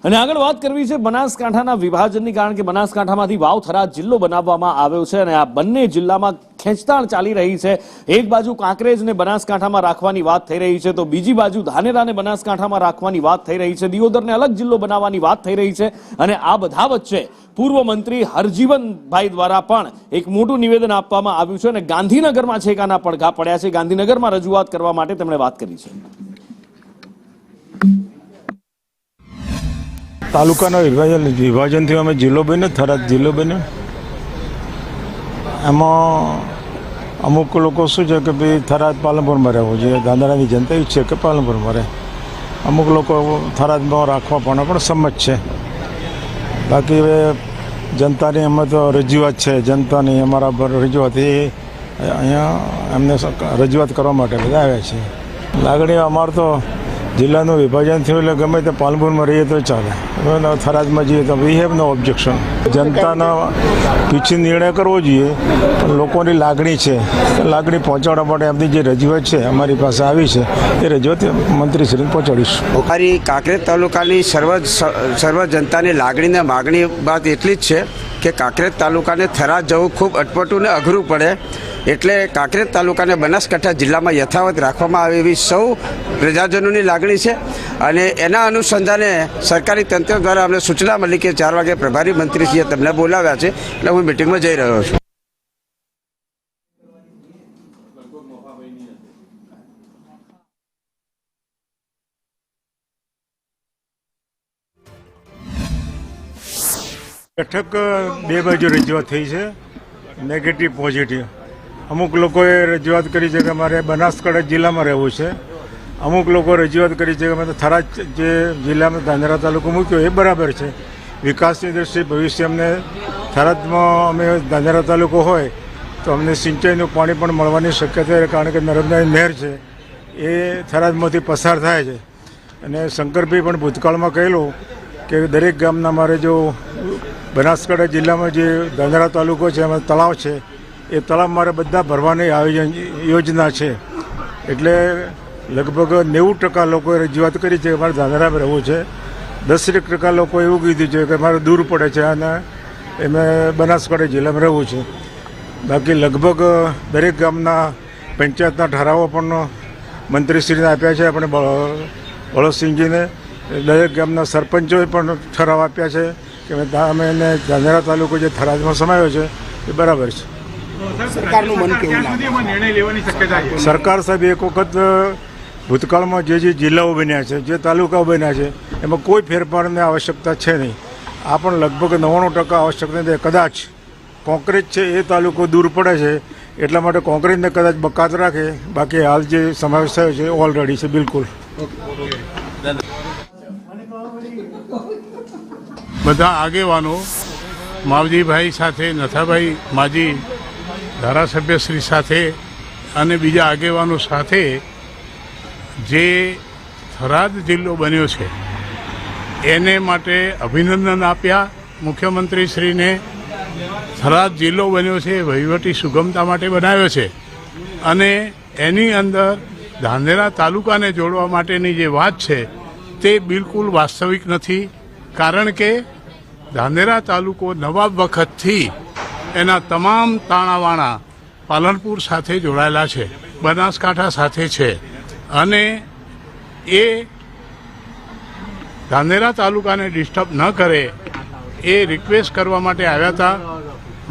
અને આગળ વાત કરવી છે બનાસકાંઠાના વિભાજનની, કારણ કે બનાસકાંઠામાંથી વાવ થરાદ જિલ્લો બનાવવામાં આવ્યો છે અને આ બંને જિલ્લામાં ખેંચતાણ ચાલી રહી છે। એક બાજુ કાંકરેજને બનાસકાંઠામાં રાખવાની વાત થઈ રહી છે, તો બીજી બાજુ ધાનેરાને બનાસકાંઠામાં રાખવાની વાત થઈ રહી છે, દિયોદરને અલગ જિલ્લો બનાવવાની વાત થઈ રહી છે। અને આ બધા વચ્ચે પૂર્વ મંત્રી હરજીવનભાઈ દ્વારા પણ એક મોટું નિવેદન આપવામાં આવ્યું છે અને ગાંધીનગરમાં છેકાના પડઘા પડ્યા છે। ગાંધીનગરમાં રજૂઆત કરવા માટે તેમણે વાત કરી છે। તાલુકાના વિભાજનથી અમે જિલ્લો બન્યો, થરાદ જિલ્લો બન્યો। એમાં અમુક લોકો શું છે કે ભાઈ થરાદ પાલનપુરમાં રહેવું જોઈએ, ધાનેરાની જનતા ઈચ્છે કે પાલનપુરમાં રહે। અમુક લોકો થરાદમાં રાખવા પણ સંમત છે। બાકી હવે જનતાની અમે તો રજૂઆત છે, જનતાની અમારા પર રજૂઆત, એ અહીંયા એમને રજૂઆત કરવા માટે બધા આવ્યા છે। લાગણી અમારે તો જિલ્લાનું વિભાજન થયું એટલે ગમે તે પાલનપુરમાં રહીએ તો ચાલે, થરાદમાં જઈએ તો વી હેવ નો ઓબ્જેક્શન। જનતાનો પીછી નિર્ણય કરવો જોઈએ, પણ લોકોની લાગણી છે, લાગણી પહોંચાડવા માટે એમની જે રજૂઆત છે અમારી પાસે આવી છે, એ રજૂઆત મંત્રીશ્રીને પહોંચાડીશું। અમારી કાંકરેજ તાલુકાની સર્વ જનતાની લાગણીને માગણી બાદ એટલી જ છે કે કાંકરેજ તાલુકાને થરાદ જવું ખૂબ અટપટું ને અઘરું પડે, એટલે કાંકરેજ તાલુકાને બનાસકાંઠા જિલ્લામાં યથાવત રાખવામાં આવે એવી સૌ પ્રજાજનોની લાગણી છે। અને એના અનુસંધાને સરકારી તંત્ર દ્વારા અમને સૂચના મળી કે 4 વાગે પ્રભારી મંત્રીશ્રીએ તમને બોલાવ્યા છે, એટલે હું મિટિંગમાં જઈ રહ્યો છું। બેઠક બે બાજુ રજૂઆત થઈ છે, નેગેટિવ પોઝિટિવ। અમુક લોકોએ રજૂઆત કરી છે કે અમારે બનાસકાંઠા જિલ્લામાં રહેવું છે, અમુક લોકો રજૂઆત કરી છે કે અમે થરાદ જે જિલ્લામાં ધાનેરા તાલુકો મૂક્યો એ બરાબર છે। વિકાસની દ્રષ્ટિએ ભવિષ્ય અમને થરાદમાં અમે ધાનેરા તાલુકો હોય તો અમને સિંચાઈનું પાણી પણ મળવાની શક્યતા છે, કારણ કે નર્મદાની નહેર છે એ થરાદમાંથી પસાર થાય છે। અને શંકરભાઈ પણ ભૂતકાળમાં કહેલું કે દરેક ગામના મારે જો બનાસકાંઠા જિલ્લામાં જે ધાનેરા તાલુકો છે એમાં તળાવ છે, એ તળાવ મારે બધા ભરવાની યોજના છે। એટલે લગભગ 90% લોકોએ રજૂઆત કરી છે કે મારે ધાનેરામાં રહેવું છે। 10% લોકો એવું કીધું છે કે મારે દૂર પડે છે અને એમાં બનાસકાંઠા જિલ્લામાં રહેવું છે। બાકી લગભગ દરેક ગામના પંચાયતના ઠરાવો પણ મંત્રીશ્રીને આપ્યા છે, આપણે બળવંતસિંહજીને। દરેક ગામના સરપંચોએ પણ ઠરાવ આપ્યા છે કે અમે એને ધાનેરા તાલુકો જે થરાદમાં સમાયો છે એ બરાબર છે। સરકારનું મન કેવું લાગે? સરકાર સાહેબ એક વખત ભૂતકાળમાં જે જિલ્લાઓ બન્યા છે, જે તાલુકાઓ બન્યા છે, એમાં કોઈ ફેરફારની આવશ્યકતા છે નહીં। આ પણ લગભગ 99% આવશ્યકતા નથી। કદાચ કોંકરેજ છે એ તાલુકો દૂર પડે છે, એટલા માટે કોંકરેજને કદાચ બકાત રાખે, બાકી હાલ જે સમાવેશ થયો છે ઓલરેડી છે બિલકુલ। બધા આગેવાનો માવજીભાઈ સાથે, નથાભાઈ માજી ધારાસભ્યશ્રી સાથે અને બીજા આગેવાનો સાથે જે થરાદ જિલ્લો બન્યો છે એને માટે અભિનંદન આપ્યા મુખ્યમંત્રીશ્રીને। થરાદ જિલ્લો બન્યો છે વહીવટી સુગમતા માટે બનાવ્યો છે, અને એની અંદર ધાનેરા તાલુકાને જોડવા માટેની જે વાત છે તે બિલકુલ વાસ્તવિક નથી, કારણ કે ધાનેરા તાલુકો નવાબ વખતથી એના તમામ તાણાવાણા પાલનપુર સાથે જોડાયેલા છે, બનાસકાંઠા સાથે છે, અને એ ધાનેરા તાલુકાને ડિસ્ટર્બ ન કરે એ રિક્વેસ્ટ કરવા માટે આવ્યા હતા।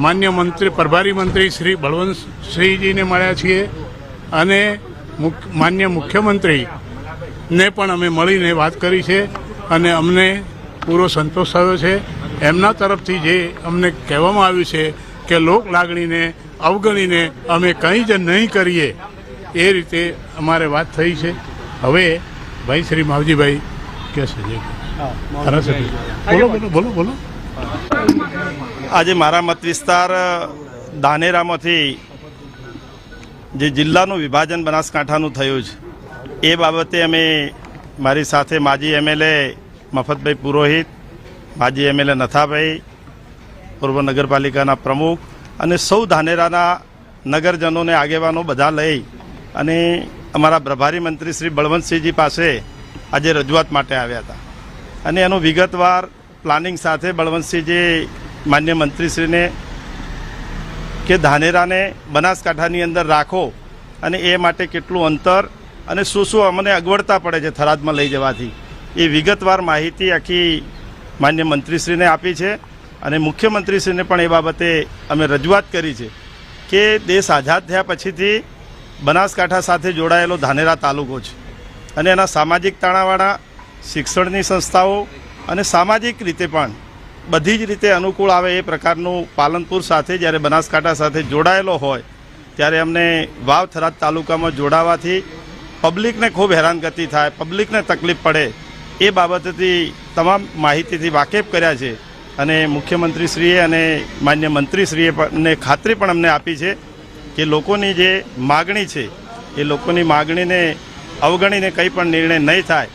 માન્ય મંત્રી, પ્રભારી મંત્રી શ્રી બળવંતસિંહજીને મળ્યા છીએ, અને માન્ય મુખ્યમંત્રીને પણ અમે મળીને વાત કરી છે, અને અમને પૂરો સંતોષ થયો છે। એમના તરફથી જે અમને કહેવામાં આવ્યું છે કે લોક લાગણીને અવગણીને અમે કંઈ જ નહીં કરીએ, એ રીતે અમારે વાત થઈ છે। હવે ભાઈ શ્રી માવજીભાઈ કહેશે છે, બોલો બોલો। આજે મારા મત વિસ્તાર ધાનેરામાંથી જે જિલ્લાનું વિભાજન બનાસકાંઠાનું થયું છે એ બાબતે અમે મારી સાથે માજી એમએલએ મફતભાઈ પુરોહિત, માજી એમએલએ નથાભાઈ, પૂર્વ નગરપાલિકાના પ્રમુખ અને સૌ ધાનેરાના નગરજનોને આગેવાનો બધા લઈ અને અમારા પ્રભારી મંત્રી શ્રી બળવંતસિંહજી પાસે આજે રજૂઆત માટે આવ્યા હતા। અને એનું વિગતવાર પ્લાનિંગ સાથે બળવંતસિંહજી માન્ય મંત્રીશ્રીને કે ધાનેરાને બનાસકાંઠાની અંદર રાખો અને એ માટે કેટલું અંતર અને શું શું અમને અગવડતા પડે છે થરાદમાં લઈ જવાથી એ વિગતવાર માહિતી આખી માન્ય મંત્રીશ્રીને આપી છે અને મુખ્યમંત્રીશ્રીને પણ એ બાબતે અમે રજૂઆત કરી છે કે દેશ આઝાદ થયા પછીથી બનાસકાંઠા સાથે જોડાયેલો ધાનેરા તાલુકો છે અને એના સામાજિક તાણાવાળા શિક્ષણની સંસ્થાઓ અને સામાજિક રીતે પણ બધી જ રીતે અનુકૂળ આવે એ પ્રકારનું પાલનપુર સાથે જ્યારે બનાસકાંઠા સાથે જોડાયેલો હોય ત્યારે અમને વાવ થરાદ તાલુકામાં જોડાવાથી પબ્લિકને ખૂબ હેરાનગતિ થાય, પબ્લિકને તકલીફ પડે એ બાબતેથી તમામ માહિતીથી વાકેફ કર્યા છે અને મુખ્યમંત્રીશ્રીએ અને માન્ય મંત્રીશ્રીએ પણ ખાતરી પણ અમને આપી છે કે લોકોની જે માગણી છે એ લોકોની માગણીને અવગણીને કંઈ પણ નિર્ણય નહીં થાય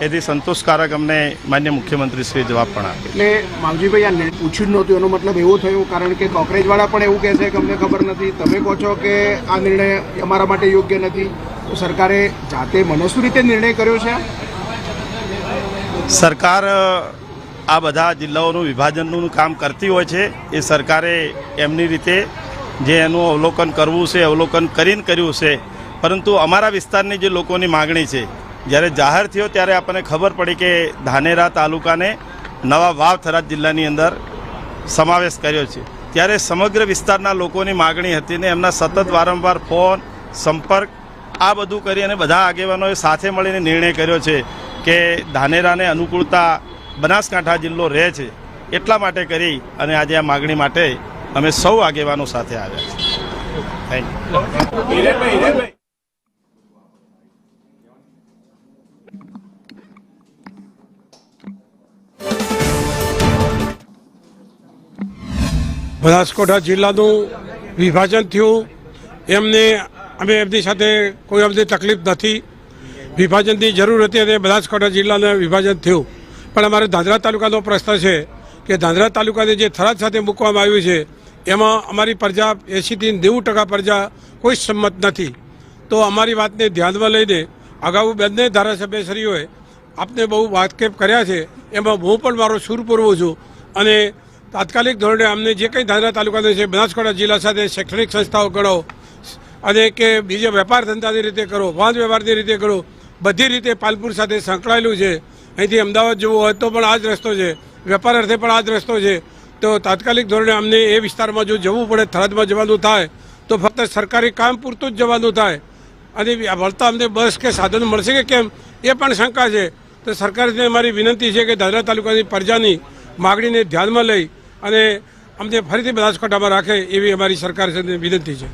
એથી સંતોષકારક અમને માન્ય મુખ્યમંત્રીશ્રીએ જવાબ પણ આપ્યો. એટલે માવજીભાઈ આ પૂછ્યું જ નહોતું એનો મતલબ એવો થયો, કારણ કે કોકરેજવાળા પણ એવું કહે છે કે અમને ખબર નથી, તમે કહો છો કે આ નિર્ણય અમારા માટે યોગ્ય નથી, તો સરકારે જાતે મનસ્વી રીતે નિર્ણય કર્યો છે. સરકાર આ બધા જિલ્લાઓનું વિભાજનનું કામ કરતી હોય છે. એ સરકારે એમની રીતે જે એનું અવલોકન કરવું છે અવલોકન કરીને કર્યું છે, પરંતુ અમારા વિસ્તારની જે લોકોની માગણી છે જ્યારે જાહેર થયો ત્યારે આપણને ખબર પડી કે ધાનેરા તાલુકાને નવા વાવ થરાદ જિલ્લાની અંદર સમાવેશ કર્યો છે. ત્યારે સમગ્ર વિસ્તારના લોકોની માગણી હતી ને એમના સતત વારંવાર ફોન સંપર્ક આ બધું કરી અને બધા આગેવાનોએ સાથે મળીને નિર્ણય કર્યો છે કે ધાનેરાને અનુકૂળતા બનાસકાંઠા જિલ્લો રહે છે. એટલા માટે કરી અને આજે આ માગણી માટે અમે સૌ આગેવાનો સાથે આવ્યા છીએ. Thank you. બનાસકાંઠા જિલ્લાનું વિભાજન થયું એમને અમે એમની સાથે કોઈ અમને તકલીફ નથી. વિભાજનની જરૂર હતી અને બનાસકાંઠા જિલ્લાનું વિભાજન થયું, પણ અમારે ધાંધ્રા તાલુકાનો પ્રશ્ન છે કે ધાંધ્રા તાલુકાને જે થરાદ સાથે મૂકવામાં આવ્યું છે એમાં અમારી પ્રજા 80થી 90% પ્રજા કોઈ સંમત નથી. તો અમારી વાતને ધ્યાનમાં લઈને અગાઉ બંને ધારાસભ્યશ્રીઓએ આપને બહુ વાકેફ કર્યા છે, એમાં હું પણ મારો સૂર પૂરવું છું અને તાત્કાલિક ધોરણે અમને જે કંઈ ધાંધ્રા તાલુકાનો છે બનાસકાંઠા જિલ્લા સાથે શૈક્ષણિક સંસ્થાઓ ગણો અને કે બીજે વેપાર ધંધાની રીતે કરો, વાહન વ્યવહારની રીતે કરો, બધી રીતે પાલપુર સાથે સંકળાયેલું છે. અહીંથી અમદાવાદ જવું હોય તો પણ આ જ રસ્તો છે, વેપાર અર્થે પણ આ જ રસ્તો છે. તો તાત્કાલિક ધોરણે અમને એ વિસ્તારમાં જો જવું પડે, થરાદમાં જવાનું થાય તો ફક્ત સરકારી કામ પૂરતું જ જવાનું થાય અને વળતા અમને બસ કે સાધન મળશે કે કેમ એ પણ શંકા છે. તો સરકારને મારી વિનંતી છે કે ધાંધ્રા તાલુકાની પ્રજાની માગણીને ધ્યાનમાં લઈ અને અમને ફરીથી બનાસકાંઠામાં રાખે એવી અમારી સરકાર સાથે વિનંતી છે.